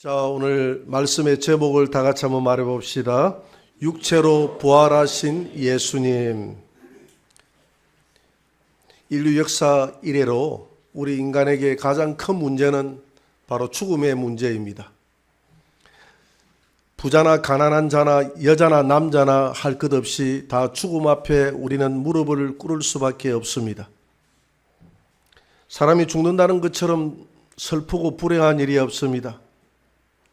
자, 오늘 말씀의 제목을 다 같이 한번 말해 봅시다. 육체로 부활하신 예수님. 인류 역사 이래로 우리 인간에게 가장 큰 문제는 바로 죽음의 문제입니다. 부자나 가난한 자나 여자나 남자나 할 것 없이 다 죽음 앞에 우리는 무릎을 꿇을 수밖에 없습니다. 사람이 죽는다는 것처럼 슬프고 불행한 일이 없습니다.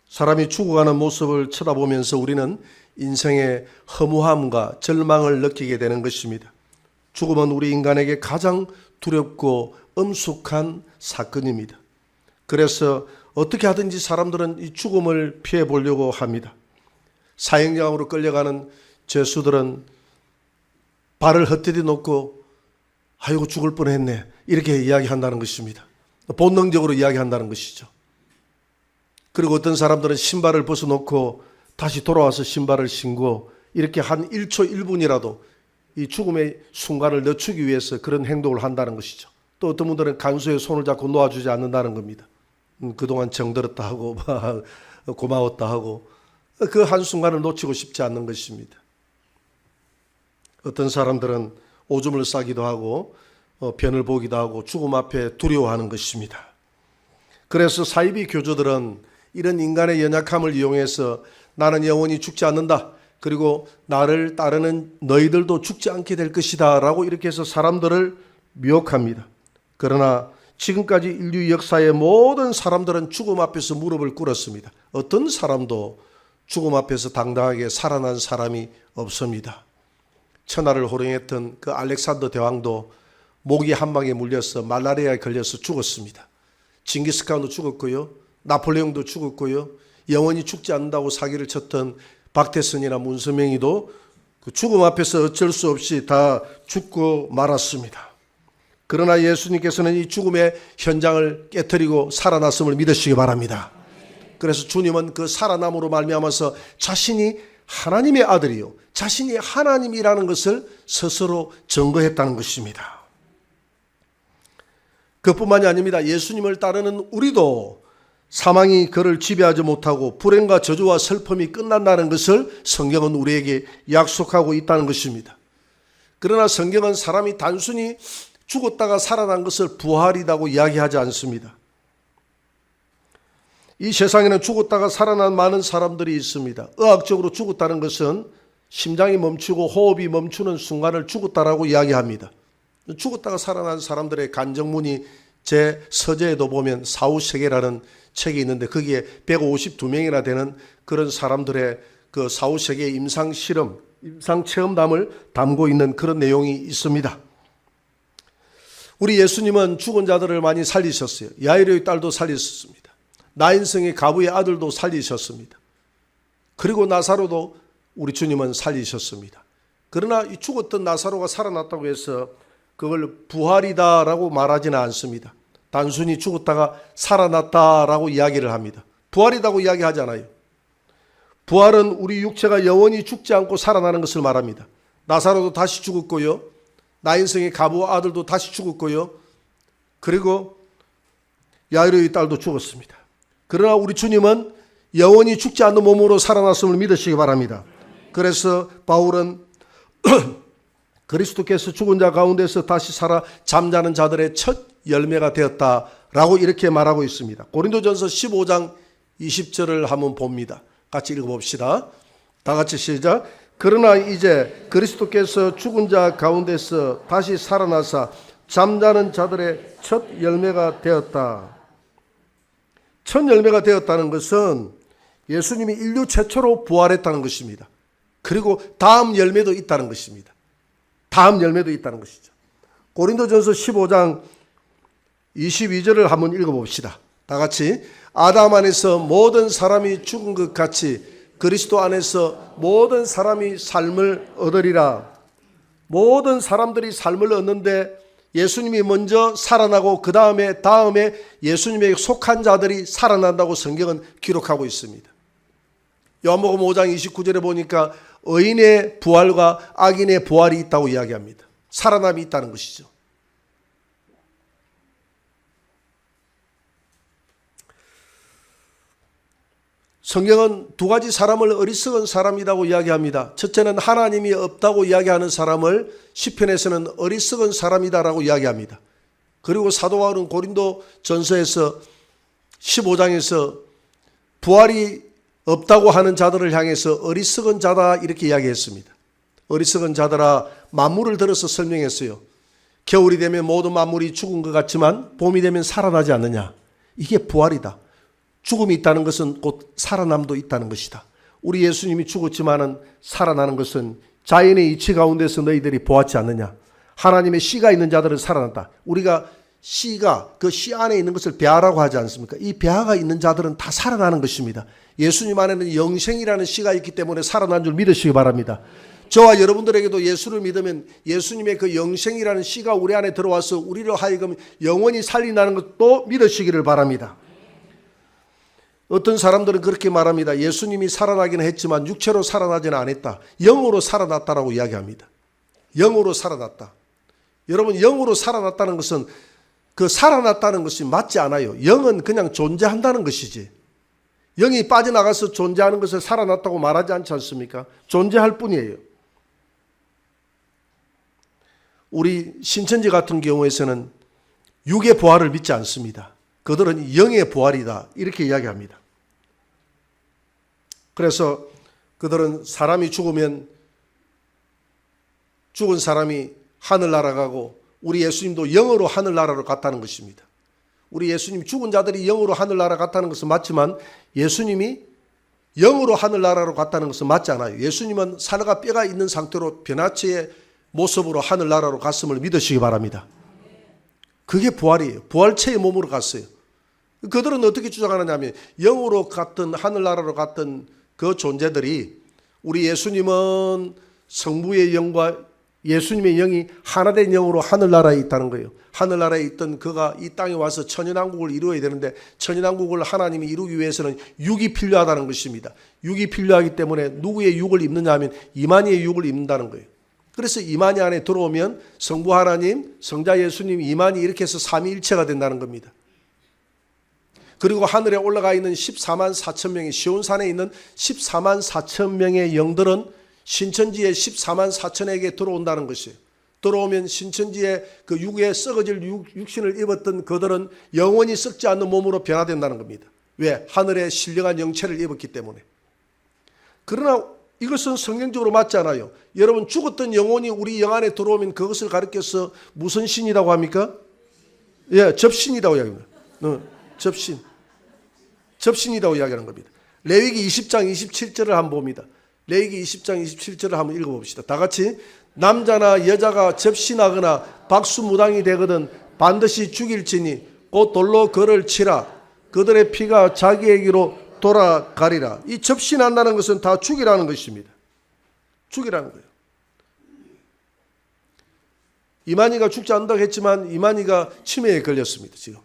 사람이 죽어가는 모습을 쳐다보면서 우리는 인생의 허무함과 절망을 느끼게 되는 것입니다. 죽음은 우리 인간에게 가장 두렵고 엄숙한 사건입니다. 그래서 어떻게 하든지 사람들은 이 죽음을 피해 보려고 합니다. 사형장으로 끌려가는 죄수들은 발을 헛디뎌 놓고 아이고 죽을 뻔했네 이렇게 이야기한다는 것입니다. 본능적으로 이야기한다는 것이죠. 그리고 어떤 사람들은 신발을 벗어놓고 다시 돌아와서 신발을 신고 이렇게 한 1초 1분이라도 이 죽음의 순간을 늦추기 위해서 그런 행동을 한다는 것이죠. 또 어떤 분들은 간수의 손을 잡고 놓아주지 않는다는 겁니다. 그동안 정들었다 하고 고마웠다 하고 그 한순간을 놓치고 싶지 않는 것입니다. 어떤 사람들은 오줌을 싸기도 하고 변을 보기도 하고 죽음 앞에 두려워하는 것입니다. 그래서 사이비 교주들은 이런 인간의 연약함을 이용해서 나는 영원히 죽지 않는다. 그리고 나를 따르는 너희들도 죽지 않게 될 것이다. 라고 이렇게 해서 사람들을 미혹합니다. 그러나 지금까지 인류 역사의 모든 사람들은 죽음 앞에서 무릎을 꿇었습니다. 어떤 사람도 죽음 앞에서 당당하게 살아난 사람이 없습니다. 천하를 호령했던 그 알렉산더 대왕도 모기 한 방에 물려서 말라리아에 걸려서 죽었습니다. 징기스칸도 죽었고요. 나폴레옹도 죽었고요. 영원히 죽지 않는다고 사기를 쳤던 박태선이나 문선명이도 그 죽음 앞에서 어쩔 수 없이 다 죽고 말았습니다. 그러나 예수님께서는 이 죽음의 현장을 깨트리고 살아났음을 믿으시기 바랍니다. 그래서 주님은 그 살아남으로 말미암아서 자신이 하나님의 아들이요, 자신이 하나님이라는 것을 스스로 증거했다는 것입니다. 그뿐만이 아닙니다. 예수님을 따르는 우리도 사망이 그를 지배하지 못하고 불행과 저주와 슬픔이 끝난다는 것을 성경은 우리에게 약속하고 있다는 것입니다. 그러나 성경은 사람이 단순히 죽었다가 살아난 것을 부활이라고 이야기하지 않습니다. 이 세상에는 죽었다가 살아난 많은 사람들이 있습니다. 의학적으로 죽었다는 것은 심장이 멈추고 호흡이 멈추는 순간을 죽었다라고 이야기합니다. 죽었다가 살아난 사람들의 간증문이 제 서재에도 보면 사후세계라는 책이 있는데 거기에 152명이나 되는 그런 사람들의 그 사후세계 임상실험, 임상체험담을 담고 있는 그런 내용이 있습니다. 우리 예수님은 죽은 자들을 많이 살리셨어요. 야이로의 딸도 살리셨습니다. 나인성의 가부의 아들도 살리셨습니다. 그리고 나사로도 우리 주님은 살리셨습니다. 그러나 이 죽었던 나사로가 살아났다고 해서 그걸 부활이다라고 말하지는 않습니다. 단순히 죽었다가 살아났다라고 이야기를 합니다. 부활이라고 이야기하잖아요. 부활은 우리 육체가 영원히 죽지 않고 살아나는 것을 말합니다. 나사로도 다시 죽었고요. 나인성의 가부 아들도 다시 죽었고요. 그리고 야이로의 딸도 죽었습니다. 그러나 우리 주님은 영원히 죽지 않는 몸으로 살아났음을 믿으시기 바랍니다. 그래서 바울은 그리스도께서 죽은 자 가운데서 다시 살아 잠자는 자들의 첫 열매가 되었다라고 이렇게 말하고 있습니다. 고린도전서 15장 20절을 한번 봅니다. 같이 읽어봅시다. 다 같이 시작. 그러나 이제 그리스도께서 죽은 자 가운데서 다시 살아나사 잠자는 자들의 첫 열매가 되었다. 첫 열매가 되었다는 것은 예수님이 인류 최초로 부활했다는 것입니다. 그리고 다음 열매도 있다는 것입니다. 다음 열매도 있다는 것이죠. 고린도전서 15장 22절을 한번 읽어봅시다. 다 같이. 아담 안에서 모든 사람이 죽은 것 같이 그리스도 안에서 모든 사람이 삶을 얻으리라. 모든 사람들이 삶을 얻는데 예수님이 먼저 살아나고 그 다음에 예수님에게 속한 자들이 살아난다고 성경은 기록하고 있습니다. 요한복음 5장 29절에 보니까 의인의 부활과 악인의 부활이 있다고 이야기합니다. 살아남이 있다는 것이죠. 성경은 두 가지 사람을 어리석은 사람이라고 이야기합니다. 첫째는 하나님이 없다고 이야기하는 사람을 시편에서는 어리석은 사람이다라고 이야기합니다. 그리고 사도 바울은 고린도 전서에서 15장에서 부활이 없다고 하는 자들을 향해서 어리석은 자다 이렇게 이야기했습니다. 어리석은 자들아, 만물을 들어서 설명했어요. 겨울이 되면 모든 만물이 죽은 것 같지만 봄이 되면 살아나지 않느냐. 이게 부활이다. 죽음이 있다는 것은 곧 살아남도 있다는 것이다. 우리 예수님이 죽었지만은 살아나는 것은 자연의 이치 가운데서 너희들이 보았지 않느냐. 하나님의 씨가 있는 자들은 살아난다. 우리가 씨가 그 씨 안에 있는 것을 배아라고 하지 않습니까? 이 배아가 있는 자들은 다 살아나는 것입니다. 예수님 안에는 영생이라는 씨가 있기 때문에 살아난 줄 믿으시기 바랍니다. 저와 여러분들에게도 예수를 믿으면 예수님의 그 영생이라는 씨가 우리 안에 들어와서 우리로 하여금 영원히 살리나는 것도 믿으시기를 바랍니다. 어떤 사람들은 그렇게 말합니다. 예수님이 살아나기는 했지만 육체로 살아나지는 않았다. 영으로 살아났다라고 이야기합니다. 영으로 살아났다. 여러분, 영으로 살아났다는 것은 그 살아났다는 것이 맞지 않아요. 영은 그냥 존재한다는 것이지. 영이 빠져나가서 존재하는 것을 살아났다고 말하지 않지 않습니까? 존재할 뿐이에요. 우리 신천지 같은 경우에서는 육의 부활을 믿지 않습니다. 그들은 영의 부활이다 이렇게 이야기합니다. 그래서 그들은 사람이 죽으면 죽은 사람이 하늘나라 가고 우리 예수님도 영으로 하늘나라로 갔다는 것입니다. 우리 예수님 죽은 자들이 영으로 하늘나라 갔다는 것은 맞지만 예수님이 영으로 하늘나라로 갔다는 것은 맞지 않아요. 예수님은 살과 뼈가 있는 상태로 변화체의 모습으로 하늘나라로 갔음을 믿으시기 바랍니다. 그게 부활이에요. 부활체의 몸으로 갔어요. 그들은 어떻게 주장하느냐면 영으로 갔던 하늘나라로 갔던 그 존재들이 우리 예수님은 성부의 영과 예수님의 영이 하나된 영으로 하늘나라에 있다는 거예요. 하늘나라에 있던 그가 이 땅에 와서 천연왕국을 이루어야 되는데 천연왕국을 하나님이 이루기 위해서는 육이 필요하다는 것입니다. 육이 필요하기 때문에 누구의 육을 입느냐 하면 이만희의 육을 입는다는 거예요. 그래서 이만희 안에 들어오면 성부 하나님, 성자 예수님, 이만희 이렇게 해서 삼위일체가 된다는 겁니다. 그리고 하늘에 올라가 있는 14만 4천 명의 시온산에 있는 14만 4천 명의 영들은 신천지의 14만 4천에게 들어온다는 것이에요. 들어오면 신천지의 그 육에 썩어질 육신을 입었던 그들은 영원히 썩지 않는 몸으로 변화된다는 겁니다. 왜? 하늘의 신령한 영체를 입었기 때문에. 그러나 이것은 성경적으로 맞지 않아요. 여러분, 죽었던 영혼이 우리 영 안에 들어오면 그것을 가리켜서 무슨 신이라고 합니까? 예, 접신이라고 이야기합니다. 접신. 접신이라고 이야기하는 겁니다. 레위기 20장 27절을 한번 봅니다. 레위기 20장 27절을 한번 읽어봅시다. 다 같이. 남자나 여자가 접신하거나 박수무당이 되거든 반드시 죽일지니 곧 돌로 그를 치라. 그들의 피가 자기에게로 돌아가리라. 이 접신한다는 것은 다 죽이라는 것입니다. 죽이라는 거예요. 이만희가 죽지 않는다고 했지만 이만희가 치매에 걸렸습니다. 지금.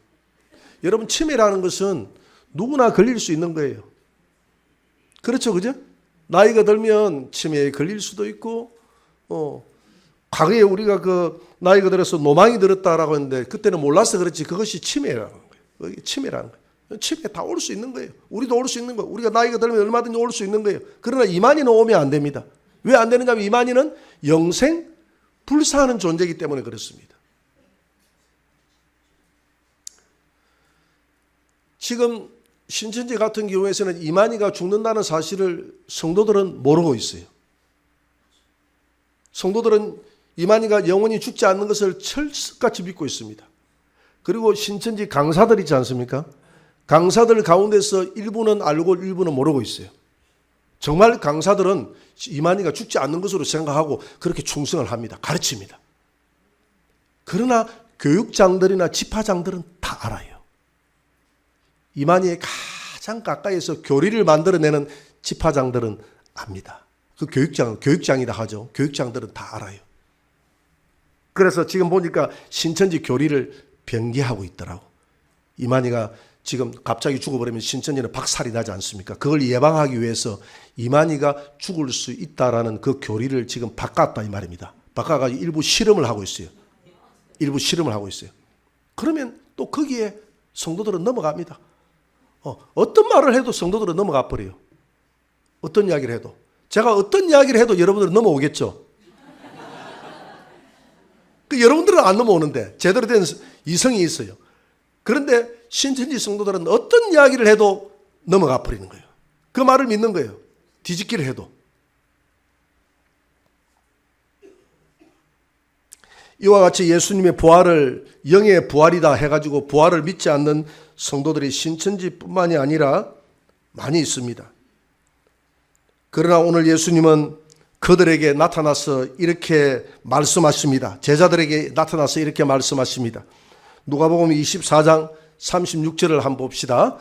여러분, 치매라는 것은 누구나 걸릴 수 있는 거예요. 그렇죠, 그죠? 나이가 들면 치매에 걸릴 수도 있고, 과거에 우리가 그 나이가 들어서 노망이 들었다라고 했는데 그때는 몰라서 그렇지 그것이 치매라는 거예요. 치매라는 거예요. 치매 다 올 수 있는 거예요. 우리도 올 수 있는 거예요. 우리가 나이가 들면 얼마든지 올 수 있는 거예요. 그러나 이만희는 오면 안 됩니다. 왜 안 되느냐면 이만희는 영생 불사하는 존재이기 때문에 그렇습니다. 지금 신천지 같은 경우에서는 이만희가 죽는다는 사실을 성도들은 모르고 있어요. 성도들은 이만희가 영원히 죽지 않는 것을 철석같이 믿고 있습니다. 그리고 신천지 강사들 있지 않습니까? 강사들 가운데서 일부는 알고 일부는 모르고 있어요. 정말 강사들은 이만희가 죽지 않는 것으로 생각하고 그렇게 충성을 합니다. 가르칩니다. 그러나 교육장들이나 집화장들은 다 알아요. 이만희의 가장 가까이에서 교리를 만들어내는 집화장들은 압니다. 그 교육장이라 하죠. 교육장들은 다 알아요. 그래서 지금 보니까 신천지 교리를 변개하고 있더라고. 이만희가 지금 갑자기 죽어버리면 신천지는 박살이 나지 않습니까? 그걸 예방하기 위해서 이만희가 죽을 수 있다라는 그 교리를 지금 바꿨다 이 말입니다. 바꿔가지고 일부 실험을 하고 있어요. 일부 실험을 하고 있어요. 그러면 또 거기에 성도들은 넘어갑니다. 어떤 말을 해도 성도들은 넘어가 버려요. 어떤 이야기를 해도. 제가 어떤 이야기를 해도 여러분들은 넘어오겠죠. 여러분들은 안 넘어오는데 제대로 된 이성이 있어요. 그런데 신천지 성도들은 어떤 이야기를 해도 넘어가 버리는 거예요. 그 말을 믿는 거예요. 뒤집기를 해도. 이와 같이 예수님의 부활을 영의 부활이다 해가지고 부활을 믿지 않는 성도들이 신천지뿐만이 아니라 많이 있습니다. 그러나 오늘 예수님은 그들에게 나타나서 이렇게 말씀하십니다. 제자들에게 나타나서 이렇게 말씀하십니다. 누가복음 24장 36절을 한번 봅시다.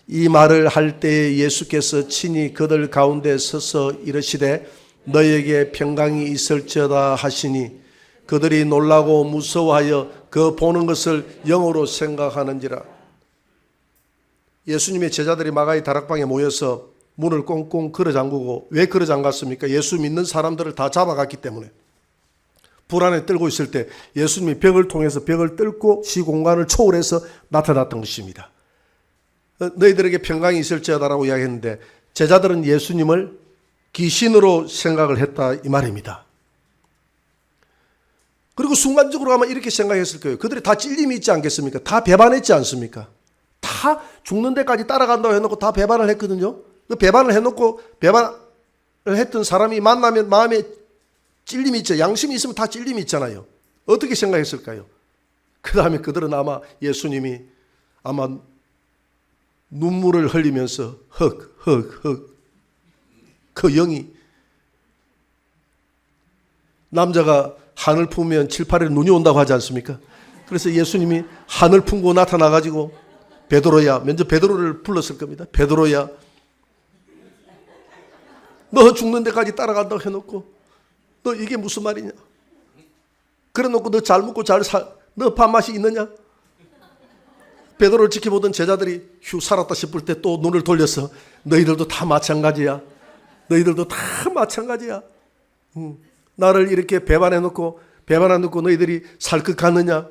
이 말을 할 때에 예수께서 친히 그들 가운데 서서 이르시되 너희에게 평강이 있을지어다 하시니 그들이 놀라고 무서워하여 그 보는 것을 영으로 생각하는지라. 예수님의 제자들이 마가의 다락방에 모여서 문을 꽁꽁 걸어 잠그고, 왜 걸어 잠갔습니까? 예수 믿는 사람들을 다 잡아갔기 때문에. 불안에 떨고 있을 때 예수님이 벽을 통해서 벽을 뚫고 시공간을 초월해서 나타났던 것입니다. 너희들에게 평강이 있을지어다라고 이야기했는데 제자들은 예수님을 귀신으로 생각을 했다 이 말입니다. 그리고 순간적으로 아마 이렇게 생각했을 거예요. 그들이 다 찔림이 있지 않겠습니까? 다 배반했지 않습니까? 다 죽는 데까지 따라간다고 해놓고 다 배반을 했거든요. 그 배반을 해놓고 배반을 했던 사람이 만나면 마음에 찔림이 있죠. 양심이 있으면 다 찔림이 있잖아요. 어떻게 생각했을까요? 그 다음에 그들은 아마 예수님이 아마 눈물을 흘리면서 그 영이, 남자가 하늘 품으면 7, 8일에 눈이 온다고 하지 않습니까? 그래서 예수님이 하늘 품고 나타나가지고 베드로야, 먼저 베드로를 불렀을 겁니다. 베드로야, 너 죽는 데까지 따라간다고 해놓고 너 이게 무슨 말이냐? 그래 놓고 너 잘 먹고 너 밥맛이 있느냐? 베드로를 지켜보던 제자들이 휴 살았다 싶을 때 또 눈을 돌려서 너희들도 다 마찬가지야. 너희들도 다 마찬가지야. 나를 이렇게 배반해놓고 너희들이 살 것 같느냐?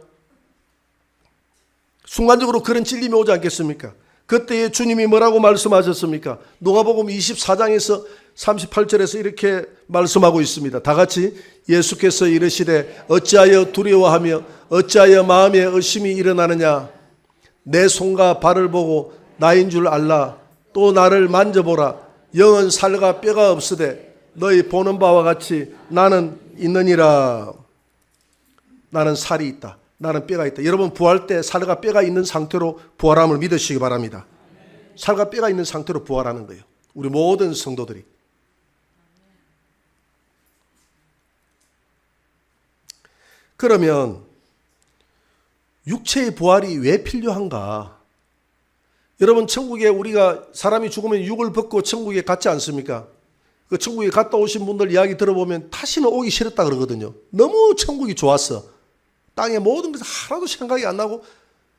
순간적으로 그런 찔림이 오지 않겠습니까? 그때에 주님이 뭐라고 말씀하셨습니까? 누가복음 24장에서 38절에서 이렇게 말씀하고 있습니다. 다 같이 예수께서 이르시되 어찌하여 두려워하며 어찌하여 마음에 의심이 일어나느냐? 내 손과 발을 보고 나인 줄 알라. 또 나를 만져보라. 영은 살과 뼈가 없으되 너희 보는 바와 같이 나는 있느니라. 나는 살이 있다. 나는 뼈가 있다. 여러분 부활 때 살과 뼈가 있는 상태로 부활함을 믿으시기 바랍니다. 살과 뼈가 있는 상태로 부활하는 거예요. 우리 모든 성도들이. 그러면 육체의 부활이 왜 필요한가? 여러분 천국에 우리가 사람이 죽으면 육을 벗고 천국에 갔지 않습니까? 그 천국에 갔다 오신 분들 이야기 들어보면 다시는 오기 싫었다 그러거든요. 너무 천국이 좋았어. 땅의 모든 것이 하나도 생각이 안 나고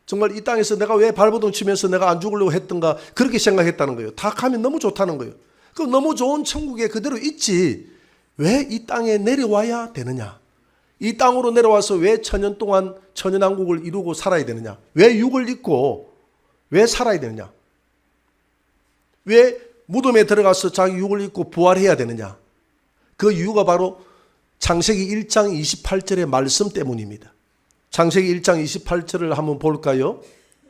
정말 이 땅에서 내가 왜 발버둥 치면서 내가 안 죽으려고 했던가 그렇게 생각했다는 거예요. 다 가면 너무 좋다는 거예요. 그럼 너무 좋은 천국에 그대로 있지 왜 이 땅에 내려와야 되느냐? 이 땅으로 내려와서 왜 천년 동안 천연왕국을 이루고 살아야 되느냐? 왜 육을 입고 왜 살아야 되느냐? 왜 무덤에 들어가서 자기 육을 입고 부활해야 되느냐? 그 이유가 바로 창세기 1장 28절의 말씀 때문입니다. 창세기 1장 28절을 한번 볼까요?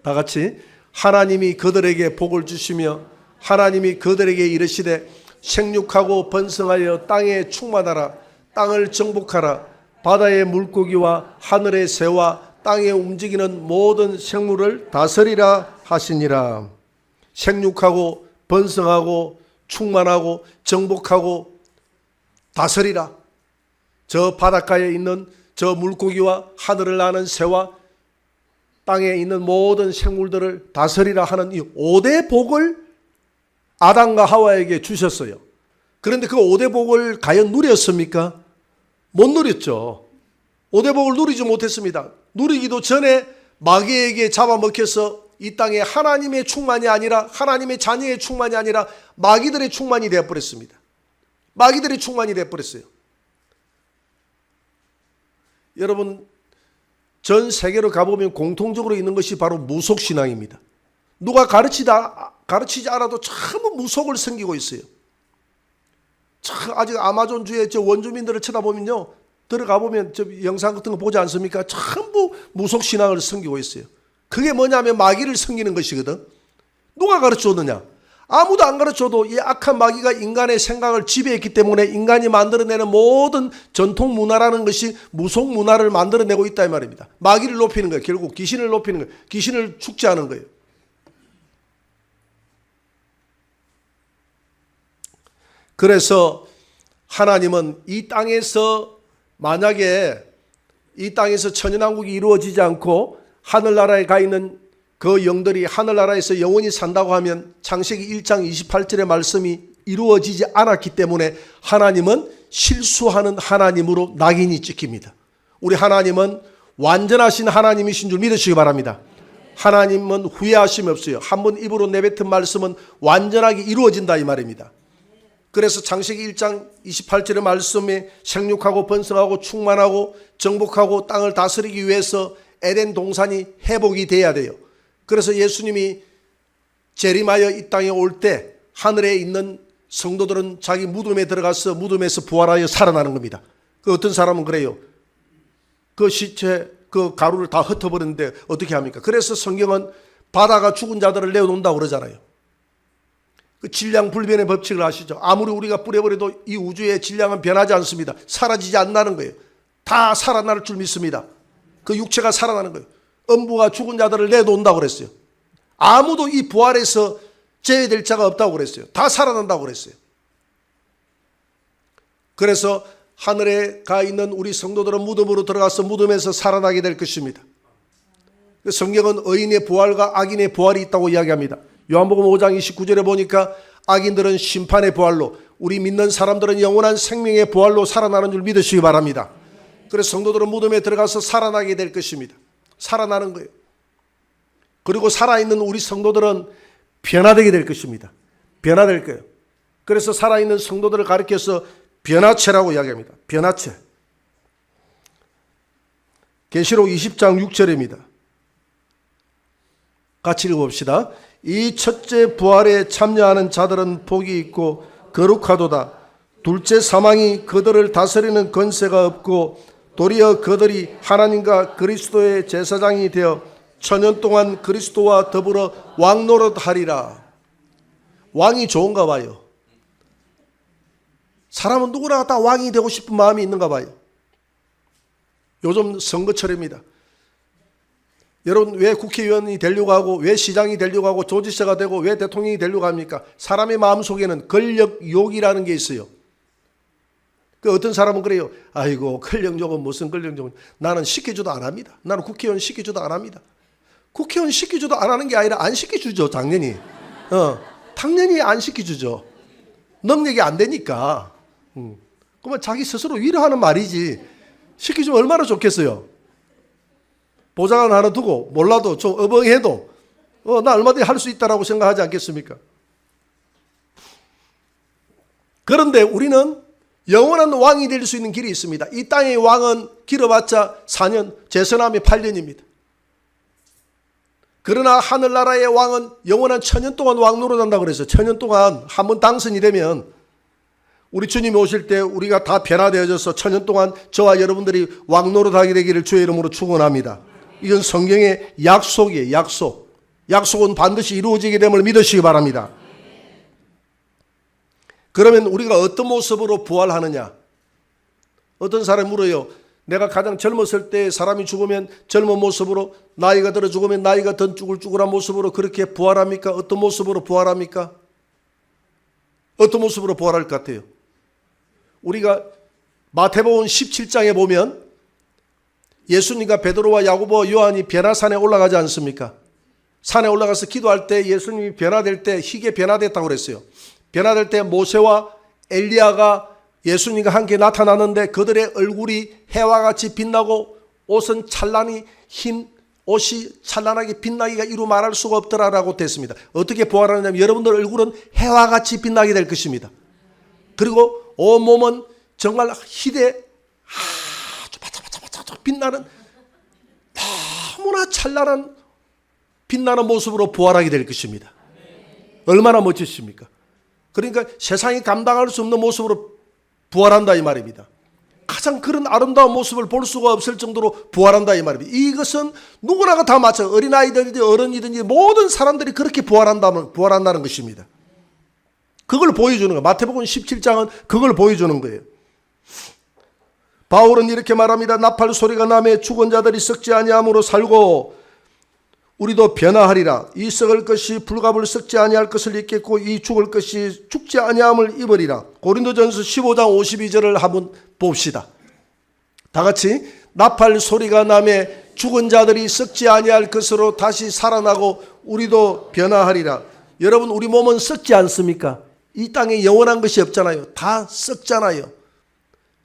다 같이 하나님이 그들에게 복을 주시며 하나님이 그들에게 이르시되 생육하고 번성하여 땅에 충만하라. 땅을 정복하라. 바다의 물고기와 하늘의 새와 땅에 움직이는 모든 생물을 다스리라 하시니라. 생육하고 번성하고 충만하고 정복하고 다스리라. 저 바닷가에 있는 저 물고기와 하늘을 나는 새와 땅에 있는 모든 생물들을 다스리라 하는 이 5대 복을 아담과 하와에게 주셨어요. 그런데 그 5대 복을 과연 누렸습니까? 못 누렸죠. 5대 복을 누리지 못했습니다. 누리기도 전에 마귀에게 잡아먹혀서 이 땅에 하나님의 충만이 아니라 하나님의 자녀의 충만이 아니라 마귀들의 충만이 되어버렸습니다. 마귀들의 충만이 되어버렸어요. 여러분 전 세계로 가보면 공통적으로 있는 것이 바로 무속신앙입니다. 누가 가르치지 않아도 참 무속을 섬기고 있어요. 참 아직 아마존주의 저 원주민들을 쳐다보면요, 들어가 보면 저 영상 같은 거 보지 않습니까? 전부 무속 신앙을 섬기고 있어요. 그게 뭐냐면 마귀를 섬기는 것이거든. 누가 가르쳐줬느냐? 아무도 안 가르쳐도 이 악한 마귀가 인간의 생각을 지배했기 때문에 인간이 만들어내는 모든 전통 문화라는 것이 무속 문화를 만들어내고 있다 이 말입니다. 마귀를 높이는 거예요. 결국 귀신을 높이는 거예요. 귀신을 축제하는 거예요. 그래서 하나님은 이 땅에서 만약에 이 땅에서 천연왕국이 이루어지지 않고 하늘나라에 가 있는 그 영들이 하늘나라에서 영원히 산다고 하면 창세기 1장 28절의 말씀이 이루어지지 않았기 때문에 하나님은 실수하는 하나님으로 낙인이 찍힙니다. 우리 하나님은 완전하신 하나님이신 줄 믿으시기 바랍니다. 하나님은 후회하심이 없어요. 한번 입으로 내뱉은 말씀은 완전하게 이루어진다 이 말입니다. 그래서 창세기 1장 28절의 말씀에 생육하고 번성하고 충만하고 정복하고 땅을 다스리기 위해서 에덴 동산이 회복이 돼야 돼요. 그래서 예수님이 재림하여 이 땅에 올 때 하늘에 있는 성도들은 자기 무덤에 들어가서 무덤에서 부활하여 살아나는 겁니다. 그 어떤 사람은 그래요. 그 시체 그 가루를 다 흩어버렸는데 어떻게 합니까? 그래서 성경은 바다가 죽은 자들을 내어놓는다고 그러잖아요. 그 질량 불변의 법칙을 아시죠? 아무리 우리가 뿌려버려도 이 우주의 질량은 변하지 않습니다. 사라지지 않는다는 거예요. 다 살아날 줄 믿습니다. 그 육체가 살아나는 거예요. 음부가 죽은 자들을 내놓는다고 그랬어요. 아무도 이 부활에서 제외될 자가 없다고 그랬어요. 다 살아난다고 그랬어요. 그래서 하늘에 가 있는 우리 성도들은 무덤으로 들어가서 무덤에서 살아나게 될 것입니다. 성경은 의인의 부활과 악인의 부활이 있다고 이야기합니다. 요한복음 5장 29절에 보니까 악인들은 심판의 부활로, 우리 믿는 사람들은 영원한 생명의 부활로 살아나는 줄 믿으시기 바랍니다. 그래서 성도들은 무덤에 들어가서 살아나게 될 것입니다. 살아나는 거예요. 그리고 살아있는 우리 성도들은 변화되게 될 것입니다. 변화될 거예요. 그래서 살아있는 성도들을 가리켜서 변화체라고 이야기합니다. 변화체. 계시록 20장 6절입니다. 같이 읽어봅시다. 이 첫째 부활에 참여하는 자들은 복이 있고 거룩하도다. 둘째 사망이 그들을 다스리는 권세가 없고 도리어 그들이 하나님과 그리스도의 제사장이 되어 천년 동안 그리스도와 더불어 왕노릇하리라. 왕이 좋은가 봐요. 사람은 누구나 다 왕이 되고 싶은 마음이 있는가 봐요. 요즘 선거철입니다. 여러분 왜 국회의원이 되려고 하고 왜 시장이 되려고 하고 조지사가 되고 왜 대통령이 되려고 합니까? 사람의 마음속에는 권력욕이라는 게 있어요. 그 어떤 사람은 그래요. 아이고 권력욕은 무슨 권력욕은, 나는 시키지도 안 합니다. 나는 국회의원 시키지도 안 합니다. 국회의원 시키지도 안 하는 게 아니라 안 시켜주죠. 당연히 당연히 안 시켜주죠. 능력이 안 되니까. 그러면 자기 스스로 위로하는 말이지, 시켜주면 얼마나 좋겠어요. 보장은 하나 두고 몰라도 좀 어벙해도 나 얼마든지 할 수 있다라고 생각하지 않겠습니까? 그런데 우리는 영원한 왕이 될 수 있는 길이 있습니다. 이 땅의 왕은 길어봤자 4년, 제선하면 8년입니다. 그러나 하늘나라의 왕은 영원한 천년 동안 왕노릇한다고 그랬어요. 천년 동안 한번 당선이 되면 우리 주님이 오실 때 우리가 다 변화되어져서 천년 동안 저와 여러분들이 왕노릇하게 되기를 주의 이름으로 축원합니다. 이건 성경의 약속이에요. 약속. 약속은 반드시 이루어지게 됨을 믿으시기 바랍니다. 그러면 우리가 어떤 모습으로 부활하느냐? 어떤 사람이 물어요. 내가 가장 젊었을 때 사람이 죽으면 젊은 모습으로, 나이가 들어 죽으면 나이가 더 쭈글쭈글한 모습으로 그렇게 부활합니까? 어떤 모습으로 부활합니까? 어떤 모습으로 부활할 것 같아요? 우리가 마태복음 17장에 보면 예수님과 베드로와 야고보와 요한이 변화산에 올라가지 않습니까? 산에 올라가서 기도할 때 예수님이 변화될 때 희게 변화됐다고 그랬어요. 변화될 때 모세와 엘리야가 예수님과 함께 나타나는데 그들의 얼굴이 해와 같이 빛나고 옷은 찬란히 흰 옷이 찬란하게 빛나기가 이루 말할 수가 없더라라고 됐습니다. 어떻게 부활하느냐면 여러분들 얼굴은 해와 같이 빛나게 될 것입니다. 그리고 온몸은 정말 희대 아주 바짝바짝 빛나는 너무나 찬란한 빛나는 모습으로 부활하게 될 것입니다. 얼마나 멋지십니까? 그러니까 세상이 감당할 수 없는 모습으로 부활한다 이 말입니다. 가장 그런 아름다운 모습을 볼 수가 없을 정도로 부활한다 이 말입니다. 이것은 누구나가 다 마찬가지, 어린아이든지 어른이든지 모든 사람들이 그렇게 부활한다는 것입니다. 그걸 보여주는 거예요. 마태복음 17장은 그걸 보여주는 거예요. 바울은 이렇게 말합니다. 나팔 소리가 나매 죽은 자들이 썩지 아니함으로 살고 우리도 변화하리라. 이 썩을 것이 불갑을 썩지 아니할 것을 입겠고 이 죽을 것이 죽지 아니함을 입으리라. 고린도전서 15장 52절을 한번 봅시다. 다 같이 나팔 소리가 나매 죽은 자들이 썩지 아니할 것으로 다시 살아나고 우리도 변화하리라. 여러분, 우리 몸은 썩지 않습니까? 이 땅에 영원한 것이 없잖아요. 다 썩잖아요.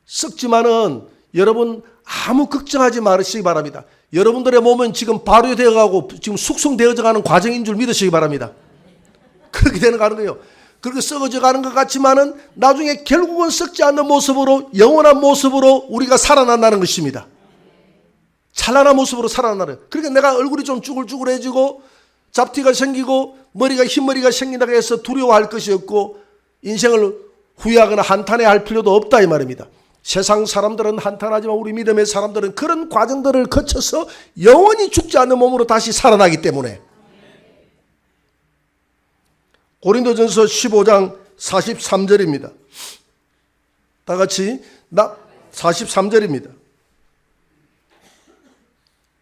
썩지만은 여러분 아무 걱정하지 마시기 바랍니다. 여러분들의 몸은 지금 발효되어 가고 지금 숙성되어져 가는 과정인 줄 믿으시기 바랍니다. 그렇게 되는 거예요. 그렇게 썩어져 가는 것 같지만은 나중에 결국은 썩지 않는 모습으로, 영원한 모습으로 우리가 살아난다는 것입니다. 찬란한 모습으로 살아난다는. 그러니까 내가 얼굴이 좀 쭈글쭈글해지고 잡티가 생기고 머리가 흰머리가 생긴다고 해서 두려워할 것이 없고 인생을 후회하거나 한탄해할 필요도 없다 이 말입니다. 세상 사람들은 한탄하지만 우리 믿음의 사람들은 그런 과정들을 거쳐서 영원히 죽지 않는 몸으로 다시 살아나기 때문에. 고린도전서 15장 43절입니다. 다 같이 43절입니다.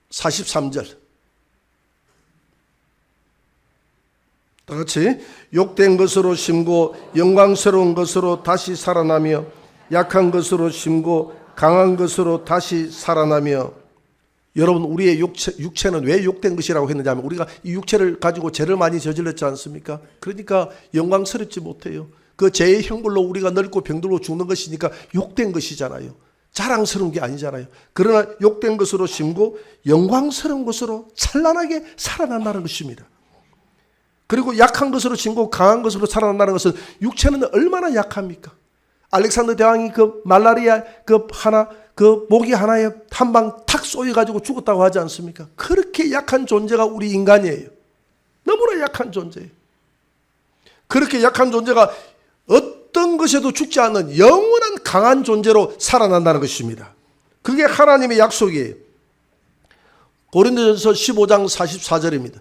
43절. 다 같이 욕된 것으로 심고 영광스러운 것으로 다시 살아나며 약한 것으로 심고 강한 것으로 다시 살아나며. 여러분, 우리의 육체는 왜 욕된 것이라고 했는지 하면 우리가 이 육체를 가지고 죄를 많이 저질렀지 않습니까? 그러니까 영광스럽지 못해요. 그 죄의 형벌로 우리가 늙고 병들고 죽는 것이니까 욕된 것이잖아요. 자랑스러운 게 아니잖아요. 그러나 욕된 것으로 심고 영광스러운 것으로 찬란하게 살아난다는 것입니다. 그리고 약한 것으로 심고 강한 것으로 살아난다는 것은 육체는 얼마나 약합니까? 알렉산더 대왕이 그 말라리아 그 모기 하나에 한 방 탁 쏘여가지고 죽었다고 하지 않습니까? 그렇게 약한 존재가 우리 인간이에요. 너무나 약한 존재예요. 그렇게 약한 존재가 어떤 것에도 죽지 않는 영원한 강한 존재로 살아난다는 것입니다. 그게 하나님의 약속이에요. 고린도전서 15장 44절입니다.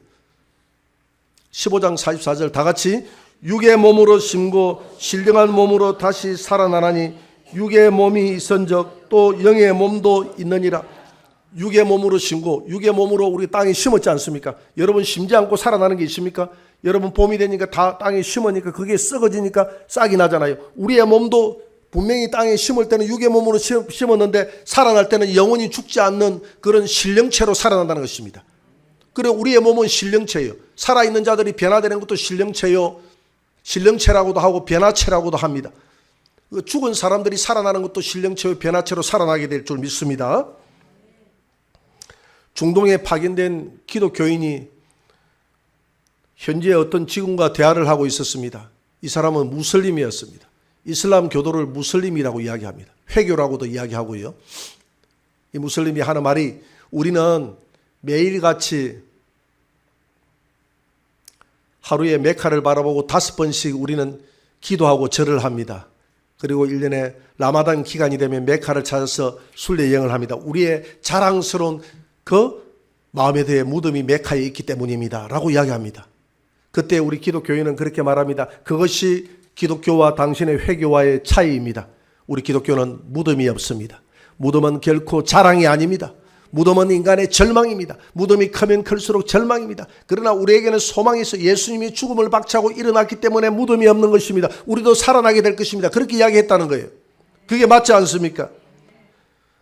15장 44절 다 같이 육의 몸으로 심고 신령한 몸으로 다시 살아나나니 육의 몸이 있은즉 또 영의 몸도 있느니라. 육의 몸으로 심고 육의 몸으로 우리 땅에 심었지 않습니까? 여러분 심지 않고 살아나는 게 있습니까? 여러분 봄이 되니까 다 땅에 심으니까 그게 썩어지니까 싹이 나잖아요. 우리의 몸도 분명히 땅에 심을 때는 육의 몸으로 심었는데 살아날 때는 영원히 죽지 않는 그런 신령체로 살아난다는 것입니다. 그래 우리의 몸은 신령체예요. 살아있는 자들이 변화되는 것도 신령체요. 신령체라고도 하고 변화체라고도 합니다. 죽은 사람들이 살아나는 것도 신령체요 변화체로 살아나게 될 줄 믿습니다. 중동에 파견된 기독교인이 현지의 어떤 직원과 대화를 하고 있었습니다. 이 사람은 무슬림이었습니다. 이슬람 교도를 무슬림이라고 이야기합니다. 회교라고도 이야기하고요. 이 무슬림이 하는 말이 우리는 매일같이 하루에 메카를 바라보고 5번씩 우리는 기도하고 절을 합니다. 그리고 1년에 라마단 기간이 되면 메카를 찾아서 순례 여행을 합니다. 우리의 자랑스러운 그 마음에 대해 무덤이 메카에 있기 때문입니다. 라고 이야기합니다. 그때 우리 기독교인은 그렇게 말합니다. 그것이 기독교와 당신의 회교와의 차이입니다. 우리 기독교는 무덤이 없습니다. 무덤은 결코 자랑이 아닙니다. 무덤은 인간의 절망입니다. 무덤이 크면 클수록 절망입니다. 그러나 우리에게는 소망이 있어. 예수님이 죽음을 박차고 일어났기 때문에 무덤이 없는 것입니다. 우리도 살아나게 될 것입니다. 그렇게 이야기했다는 거예요. 그게 맞지 않습니까?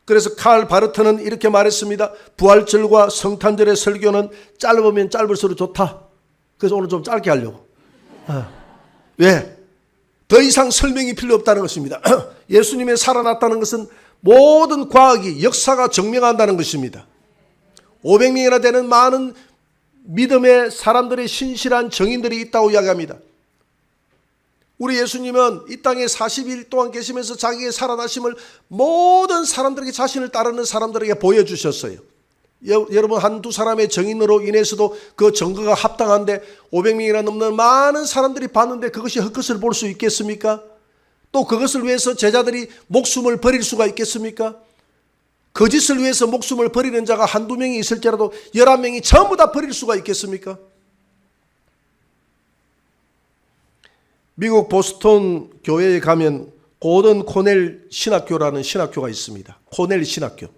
그래서 칼 바르트는 이렇게 말했습니다. 부활절과 성탄절의 설교는 짧으면 짧을수록 좋다. 그래서 오늘 좀 짧게 하려고. 왜? 더 이상 설명이 필요 없다는 것입니다. 예수님의 살아났다는 것은 모든 과학이 역사가 증명한다는 것입니다. 500명이나 되는 많은 믿음의 사람들의 신실한 정인들이 있다고 이야기합니다. 우리 예수님은 이 땅에 40일 동안 계시면서 자기의 살아나심을 모든 사람들에게 자신을 따르는 사람들에게 보여주셨어요. 여러분 한두 사람의 정인으로 인해서도 그 증거가 합당한데 500명이나 넘는 많은 사람들이 봤는데 그것이 헛것을 볼 수 있겠습니까? 또 그것을 위해서 제자들이 목숨을 버릴 수가 있겠습니까? 거짓을 위해서 목숨을 버리는 자가 한두 명이 있을지라도 11명이 전부 다 버릴 수가 있겠습니까? 미국 보스턴 교회에 가면 고든 코넬 신학교라는 신학교가 있습니다. 코넬 신학교.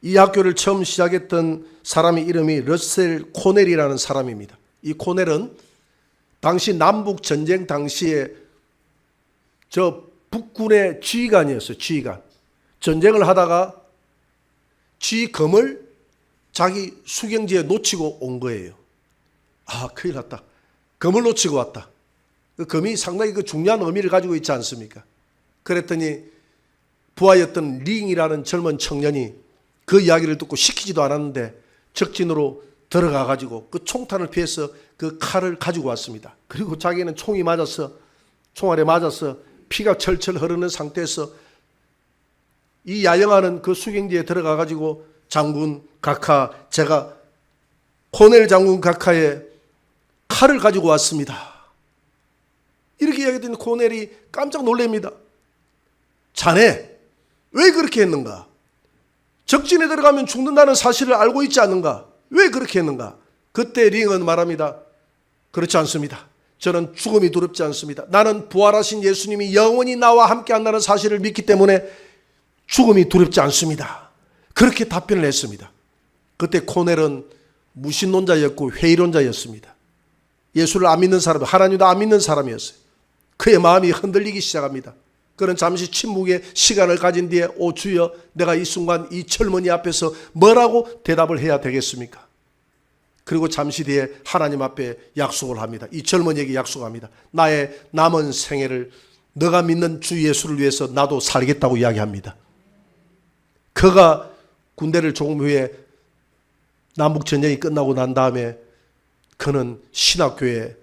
이 학교를 처음 시작했던 사람의 이름이 러셀 코넬이라는 사람입니다. 이 코넬은 당시 남북 전쟁 당시에 저 북군의 지휘관이었어요. 지휘관. 전쟁을 하다가 지휘검을 자기 수경지에 놓치고 온 거예요. 아, 큰일 났다. 검을 놓치고 왔다. 그 검이 상당히 그 중요한 의미를 가지고 있지 않습니까? 그랬더니 부하였던 링이라는 젊은 청년이 그 이야기를 듣고 시키지도 않았는데 적진으로 들어가 가지고 그 총탄을 피해서 그 칼을 가지고 왔습니다. 그리고 자기는 총알에 맞아서 피가 철철 흐르는 상태에서 이 야영하는 그 수경지에 들어가 가지고 장군 각하, 제가 코넬 장군 각하의 칼을 가지고 왔습니다. 이렇게 이야기했더니 코넬이 깜짝 놀랍니다. 자네 왜 그렇게 했는가? 적진에 들어가면 죽는다는 사실을 알고 있지 않는가? 왜 그렇게 했는가? 그때 링은 말합니다. 그렇지 않습니다. 저는 죽음이 두렵지 않습니다. 나는 부활하신 예수님이 영원히 나와 함께 한다는 사실을 믿기 때문에 죽음이 두렵지 않습니다. 그렇게 답변을 했습니다. 그때 코넬은 무신론자였고 회의론자였습니다. 예수를 안 믿는 사람, 하나님도 안 믿는 사람이었어요. 그의 마음이 흔들리기 시작합니다. 그는 잠시 침묵의 시간을 가진 뒤에 오 주여, 내가 이 순간 이 젊은이 앞에서 뭐라고 대답을 해야 되겠습니까? 그리고 잠시 뒤에 하나님 앞에 약속을 합니다. 이 젊은이에게 약속합니다. 나의 남은 생애를 너가 믿는 주 예수를 위해서 나도 살겠다고 이야기합니다. 그가 군대를 조금 후에 남북전쟁이 끝나고 난 다음에 그는 신학교에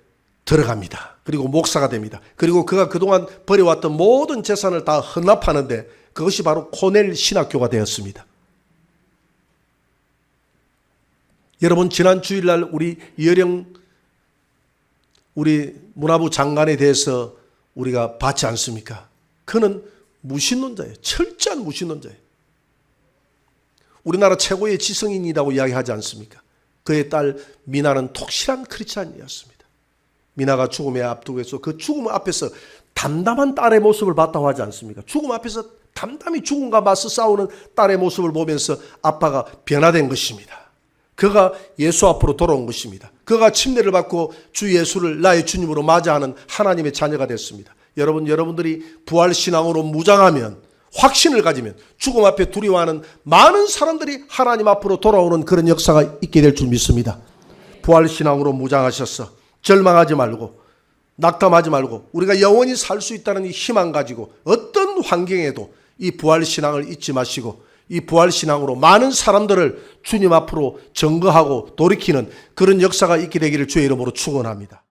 들어갑니다. 그리고 목사가 됩니다. 그리고 그가 그동안 버려왔던 모든 재산을 다 헌납하는데 그것이 바로 코넬 신학교가 되었습니다. 여러분, 지난 주일날 우리 이어령 우리 문화부 장관에 대해서 우리가 봤지 않습니까? 그는 무신론자예요. 철저한 무신론자예요. 우리나라 최고의 지성인이라고 이야기하지 않습니까? 그의 딸 미나는 독실한 크리스찬이었습니다. 미나가 죽음에 앞두고서 그 죽음 앞에서 담담한 딸의 모습을 봤다고 하지 않습니까? 죽음 앞에서 담담히 죽음과 맞서 싸우는 딸의 모습을 보면서 아빠가 변화된 것입니다. 그가 예수 앞으로 돌아온 것입니다. 그가 침례를 받고 주 예수를 나의 주님으로 맞이하는 하나님의 자녀가 됐습니다. 여러분들이 부활신앙으로 무장하면, 확신을 가지면 죽음 앞에 두려워하는 많은 사람들이 하나님 앞으로 돌아오는 그런 역사가 있게 될 줄 믿습니다. 부활신앙으로 무장하셔서 절망하지 말고 낙담하지 말고 우리가 영원히 살 수 있다는 이 희망 가지고 어떤 환경에도 이 부활신앙을 잊지 마시고 이 부활신앙으로 많은 사람들을 주님 앞으로 증거하고 돌이키는 그런 역사가 있게 되기를 주의 이름으로 축원합니다.